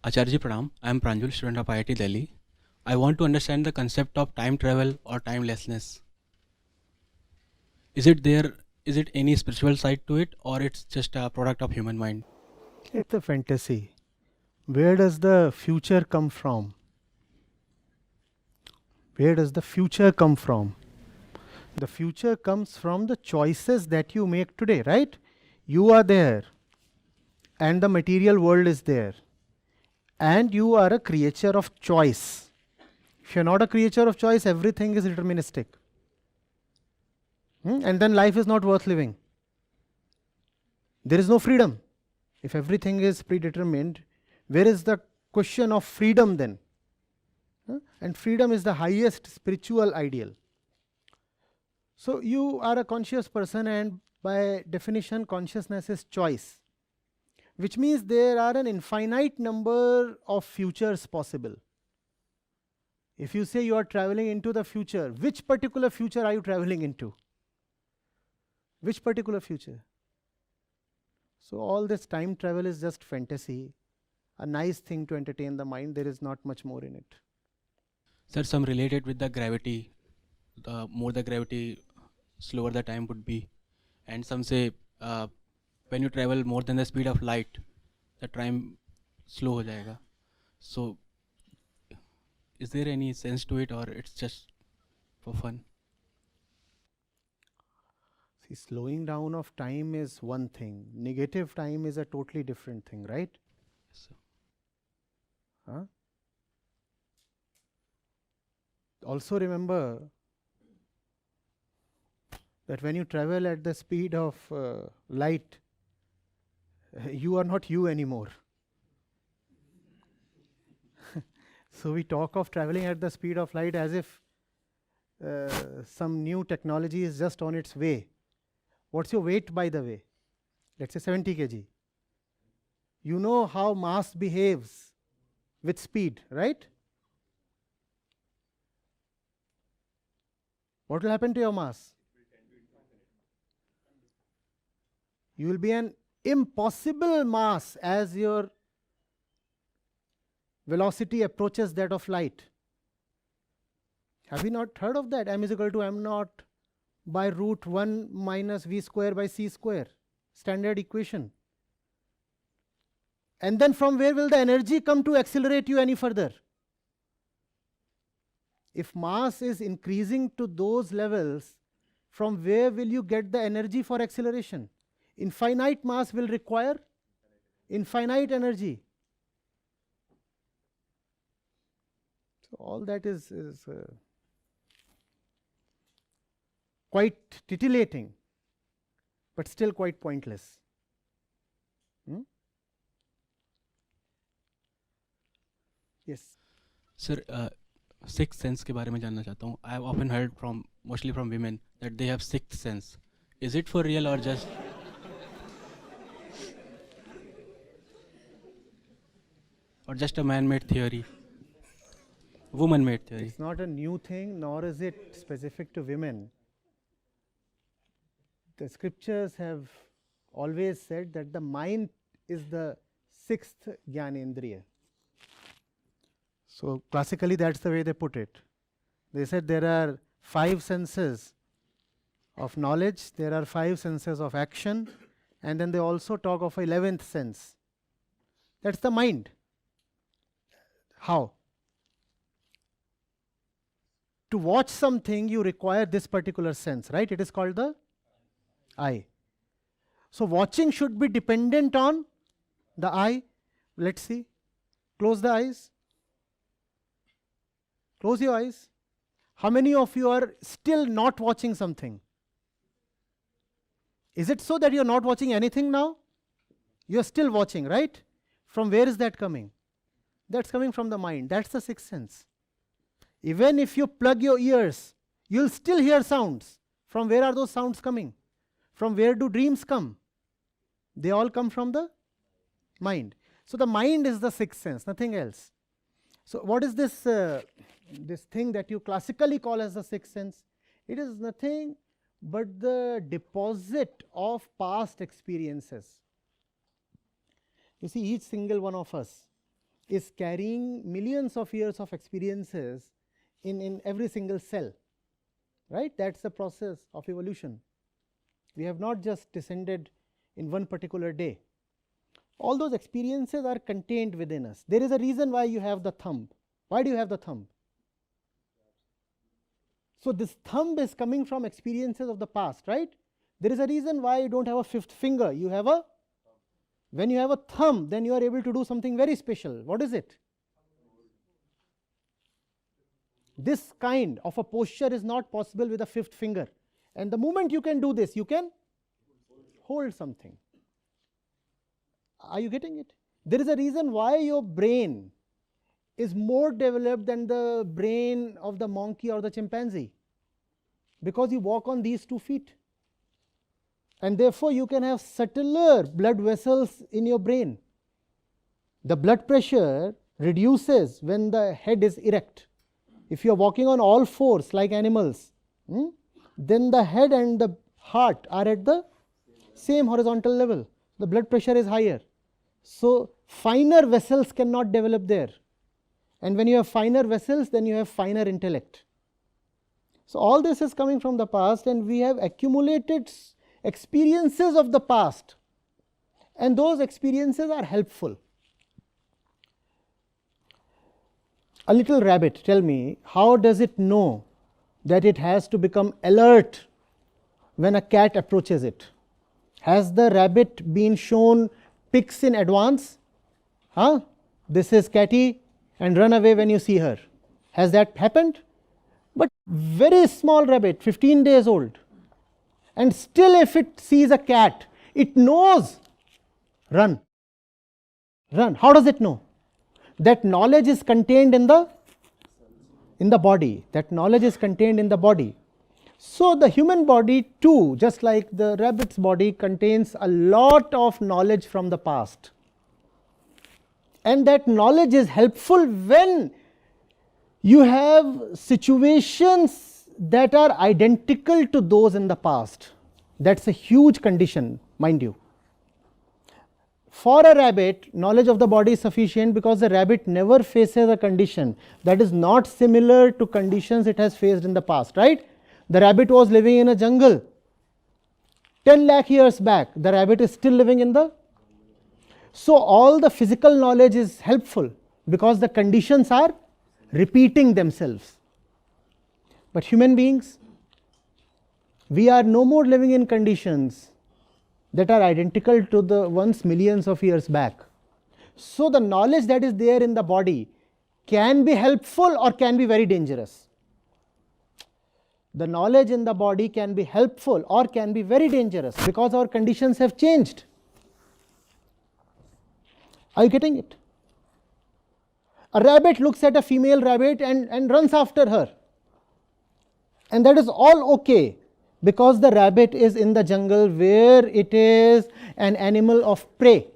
Acharya Pranam, I am Pranjul, student of IIT-Delhi. I want to understand the concept of time travel or timelessness. Is it there? Is it any spiritual side to it, or it's just a product of human mind? It's a fantasy. Where does the future come from? Where does the future come from? The future comes from the choices that you make today, right? You are there, and the material world is there, and you are a creature of choice. If you're not a creature of choice, everything is deterministic. And then life is not worth living. There is no freedom. If everything is predetermined, where is the question of freedom then? And freedom is the highest spiritual ideal. So you are a conscious person, and by definition, consciousness is choice, which means there are an infinite number of futures possible. If you say you are traveling into the future, which particular future are you traveling into? Which particular future? So all this time travel is just fantasy, a nice thing to entertain the mind. There is not much more in it. Sir, some related with the gravity. The more the gravity, slower the time would be. And some say when you travel more than the speed of light, the time slow ho jayega. So, is there any sense to it, or it's just for fun? See, slowing down of time is one thing. Negative time is a totally different thing, right? Yes, sir. Huh? Also remember that when you travel at the speed of light, you are not you anymore. So we talk of traveling at the speed of light as if some new technology is just on its way. What's your weight, by the way? Let's say 70 kg. You know how mass behaves with speed, right? What will happen to your mass? You will be an impossible mass as your velocity approaches that of light. Have you not heard of that? M is equal to m naught by root 1 minus v square by c square. Standard equation. And then from where will the energy come to accelerate you any further? If mass is increasing to those levels, from where will you get the energy for acceleration? Infinite mass will require infinite energy. So all that is quite titillating, but still quite pointless. Yes. Sir, sixth sense के बारे में जानना चाहता हूँ. I have often heard from, mostly from women, that they have sixth sense. Is it for real or just? Or just a man-made theory? Woman-made theory. It's not a new thing, nor is it specific to women. The scriptures have always said that the mind is the sixth Jnanendriya. So classically, that's the way they put it. They said there are 5 senses of knowledge, there are 5 senses of action, and then they also talk of 11th sense. That's the mind. How? To watch something, you require this particular sense, right? It is called the eye. So watching should be dependent on the eye. Let's see. Close the eyes. Close your eyes. How many of you are still not watching something? Is it so that you're not watching anything now? You're still watching, right? From where is that coming? That's coming from the mind. That's the sixth sense. Even if you plug your ears, you'll still hear sounds. From where are those sounds coming? From where do dreams come? They all come from the mind. So the mind is the sixth sense, nothing else. So what is this this thing that you classically call as the sixth sense? It is nothing but the deposit of past experiences. You see, each single one of us is carrying millions of years of experiences in every single cell, right? That's the process of evolution. We have not just descended in one particular day. All those experiences are contained within us. There is a reason why you have the thumb. Why do you have the thumb? So this thumb is coming from experiences of the past, right? There is a reason why you don't have a fifth finger. You have a, when you have a thumb, then you are able to do something very special. What is it? This kind of a posture is not possible with a fifth finger. And the moment you can do this, you can hold something. Are you getting it? There is a reason why your brain is more developed than the brain of the monkey or the chimpanzee, because you walk on these 2 feet. And therefore, you can have subtler blood vessels in your brain. The blood pressure reduces when the head is erect. If you are walking on all fours like animals, then the head and the heart are at the same horizontal level. The blood pressure is higher. So finer vessels cannot develop there. And when you have finer vessels, then you have finer intellect. So all this is coming from the past, and we have accumulated experiences of the past, and those experiences are helpful. A little rabbit, tell me, how does it know that it has to become alert when a cat approaches it? Has the rabbit been shown pics in advance? This is Catty, and run away when you see her. Has that happened? But very small rabbit, 15 days old, and still if it sees a cat, it knows, run, run. How does it know? That knowledge is contained in the body. That knowledge is contained in the body. So the human body too, just like the rabbit's body, contains a lot of knowledge from the past. And that knowledge is helpful when you have situations that are identical to those in the past. That's a huge condition, mind you. For a rabbit, knowledge of the body is sufficient because the rabbit never faces a condition that is not similar to conditions it has faced in the past, right? The rabbit was living in a jungle 10 lakh years back. The rabbit is still living in the... So all the physical knowledge is helpful because the conditions are repeating themselves. But human beings, we are no more living in conditions that are identical to the ones millions of years back. So the knowledge that is there in the body can be helpful or can be very dangerous. The knowledge in the body can be helpful or can be very dangerous because our conditions have changed. Are you getting it? A rabbit looks at a female rabbit and runs after her. And that is all okay, because the rabbit is in the jungle where it is an animal of prey,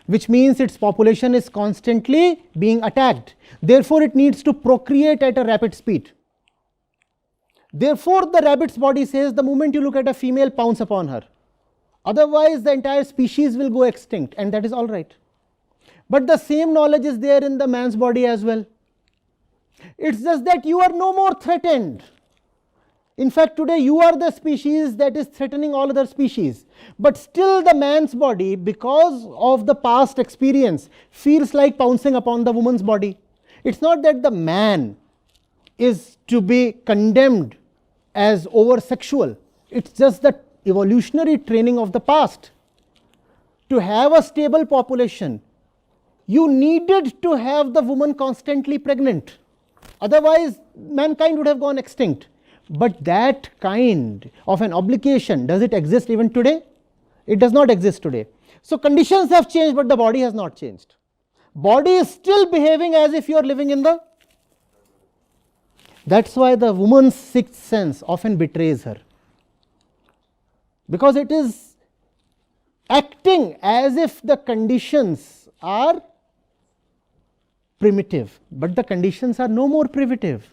which means its population is constantly being attacked. Therefore, it needs to procreate at a rapid speed. Therefore, the rabbit's body says the moment you look at a female, pounce upon her. Otherwise, the entire species will go extinct, and that is all right. But the same knowledge is there in the man's body as well. It's just that you are no more threatened. In fact, today you are the species that is threatening all other species. But still the man's body, because of the past experience, feels like pouncing upon the woman's body. It's not that the man is to be condemned as over-sexual. It's just the evolutionary training of the past. To have a stable population, you needed to have the woman constantly pregnant. Otherwise, mankind would have gone extinct. But that kind of an obligation, does it exist even today? It does not exist today. So conditions have changed, but the body has not changed. Body is still behaving as if you are living in the... That's why the woman's sixth sense often betrays her. Because it is acting as if the conditions are primitive, but the conditions are no more primitive.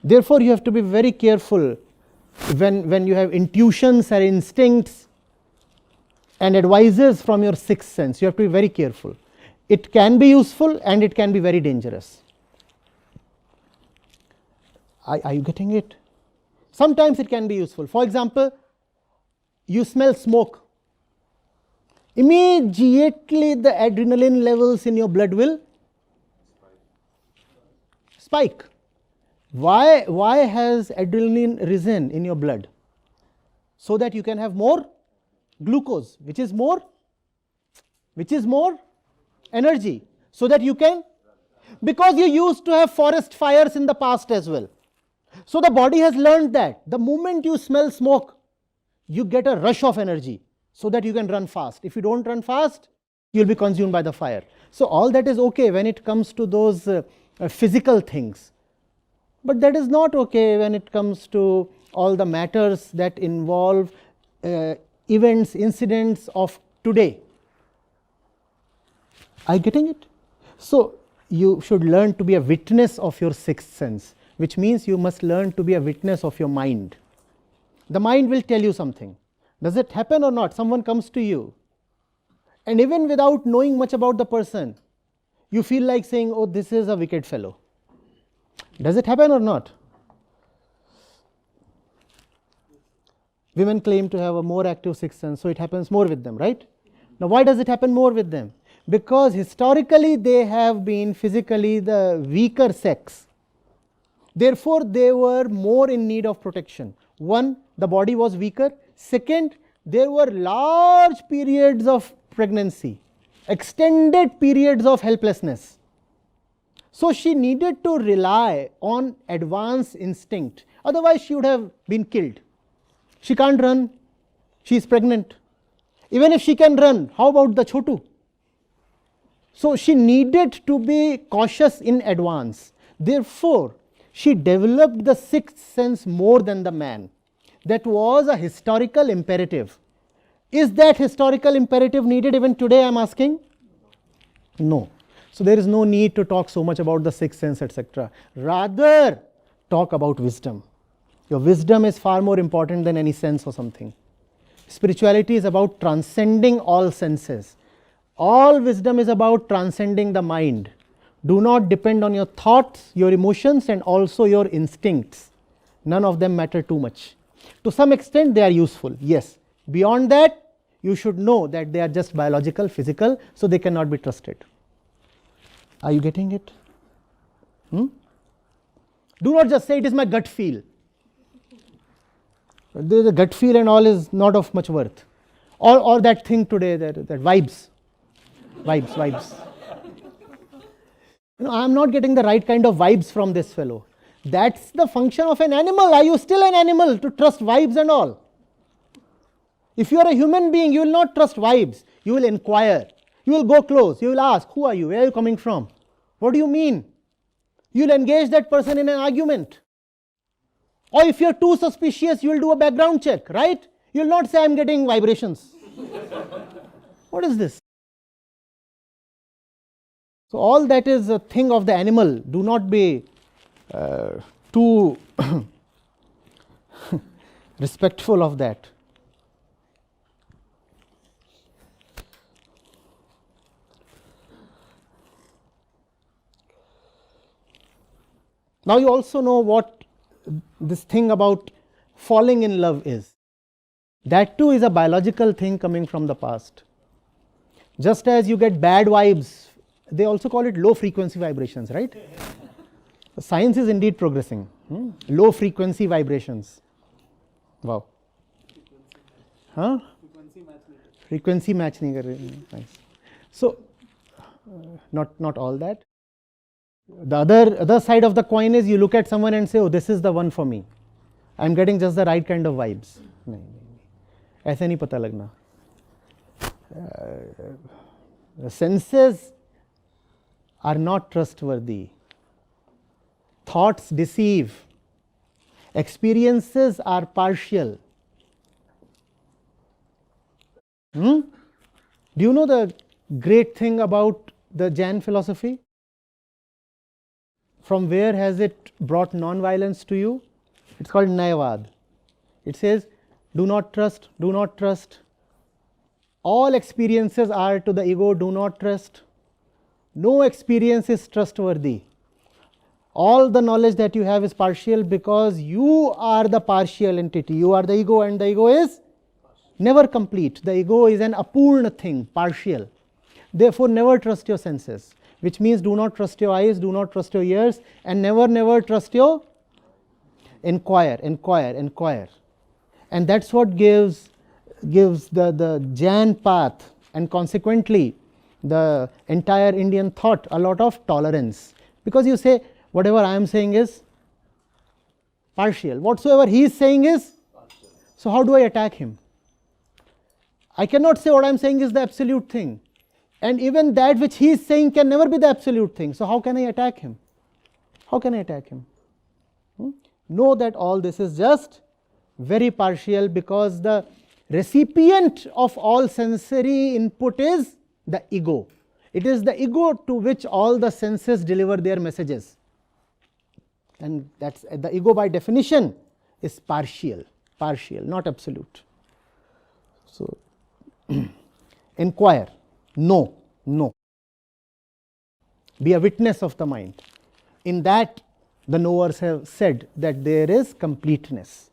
Therefore, you have to be very careful when you have intuitions or instincts and advices from your sixth sense. You have to be very careful. it can be useful and it can be very dangerous. Are you getting it? Sometimes it can be useful. For example, you smell smoke. Immediately the adrenaline levels in your blood will spike. Why has adrenaline risen in your blood? So that you can have more glucose, which is more energy, so that you can, because you used to have forest fires in the past as well. So the body has learned that the moment you smell smoke, you get a rush of energy so that you can run fast. If you don't run fast, you'll be consumed by the fire. So all that is okay when it comes to those physical things. But that is not okay when it comes to all the matters that involve events, incidents of today. Are you getting it? So you should learn to be a witness of your sixth sense, which means you must learn to be a witness of your mind. The mind will tell you something. Does it happen or not? Someone comes to you, and even without knowing much about the person, you feel like saying, oh, this is a wicked fellow. Does it happen or not? Women claim to have a more active sixth sense, so it happens more with them, right? Now, why does it happen more with them? Because historically they have been physically the weaker sex. Therefore, they were more in need of protection. One, the body was weaker. Second, there were large periods of pregnancy, extended periods of helplessness. So she needed to rely on advanced instinct. Otherwise, she would have been killed. She can't run. She is pregnant. Even if she can run, how about the chotu? So she needed to be cautious in advance. Therefore, she developed the sixth sense more than the man. That was a historical imperative. Is that historical imperative needed even today, I am asking? No. So there is no need to talk so much about the sixth sense, etc. Rather, talk about wisdom. Your wisdom is far more important than any sense or something. Spirituality is about transcending all senses. All wisdom is about transcending the mind. Do not depend on your thoughts, your emotions, and also your instincts. None of them matter too much. To some extent, they are useful, yes. Beyond that, you should know that they are just biological, physical, so they cannot be trusted. Are you getting it? Do not just say it is my gut feel. The gut feel and all is not of much worth. Or that thing today, that vibes. Vibes. I am not getting the right kind of vibes from this fellow. That's the function of an animal. Are you still an animal to trust vibes and all? If you are a human being, you will not trust vibes. You will inquire. You will go close. You will ask, who are you? Where are you coming from? What do you mean? You will engage that person in an argument. Or if you are too suspicious, you will do a background check, right? You will not say, I am getting vibrations. What is this? So all that is a thing of the animal. Do not be too respectful of that. Now you also know what this thing about falling in love is. That too is a biological thing coming from the past. Just as you get bad vibes, they also call it low frequency vibrations, right? Science is indeed progressing. Low frequency vibrations. Wow. Huh? Frequency matching. Nice. So, not all that. The other side of the coin is you look at someone and say, oh, this is the one for me. I am getting just the right kind of vibes. ऐसे नहीं पता लगना. The senses are not trustworthy. Thoughts deceive. Experiences are partial. Do you know the great thing about the Jain philosophy? From where has it brought non-violence to you? It's called Nayavad. It says, do not trust, do not trust. All experiences are to the ego, do not trust. No experience is trustworthy. All the knowledge that you have is partial because you are the partial entity. You are the ego, and the ego is never complete. The ego is an apurna thing, partial. Therefore, never trust your senses, which means do not trust your eyes, do not trust your ears, and never trust your inquire. And that's what gives the Jain path, and consequently the entire Indian thought, a lot of tolerance. Because you say, whatever I am saying is partial, whatsoever he is saying is partial. So how do I attack him? I cannot say what I am saying is the absolute thing, and even that which he is saying can never be the absolute thing. So how can I attack him? How can I attack him? Know that all this is just very partial, because the recipient of all sensory input is the ego. It is the ego to which all the senses deliver their messages, and that's the ego by definition is partial, not absolute. So inquire, know. Be a witness of the mind. In that, the knowers have said that there is completeness.